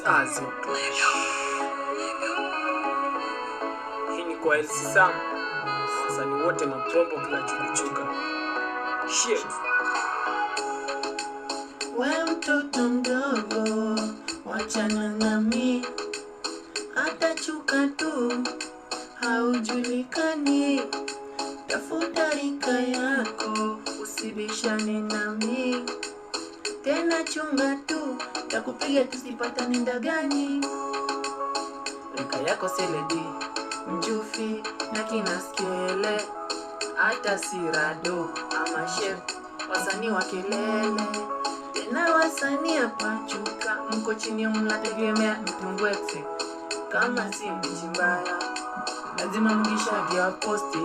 Azo. Hii ni kwa Elsi Sam. Wasanii wote mapropo kila chukuchuka. Shit. We mtoto mdogo, wachana nami, hata chuka tu haujulikani. Tafuta rika yako, usibishane nami, tena chunga tu, takupiga tusipatane ndagani. Rika yako Seledi, Mjufi na kina Skele, hata Sirado ama Chef, wasanii wa kelele. Tena wasanii hapa chuka, mko chini mnategemea mtungwete. Kama si mbichi mbaya, lazima mngishaji wa posti.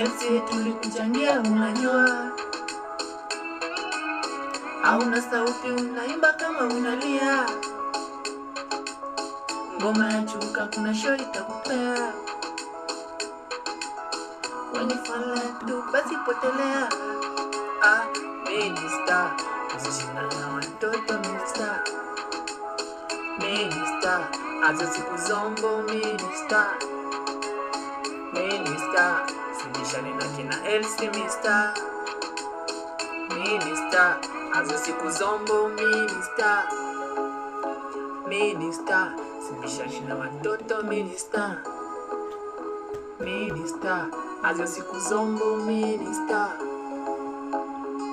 Elsi tulikuchangia unajua, hauna sauti unaimba kama unalia. Ngoma ya chuka kuna show itakupea. Wanifala tu basi potelea. Minister, kuzishina na watoto minister. Minister, azo siku zombo minister. Minister, sibishane na kina Elsi mister. Minister, azo siku zombo minister. Minister, sibishane na watoto minister. Minister, azo siku zombo minister.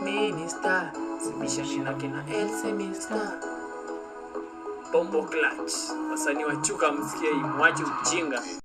Minister, sibishane na kina Elsi mister. Bombo Clutch. Wasanii wa chuka msikie hii, mwache ujinga.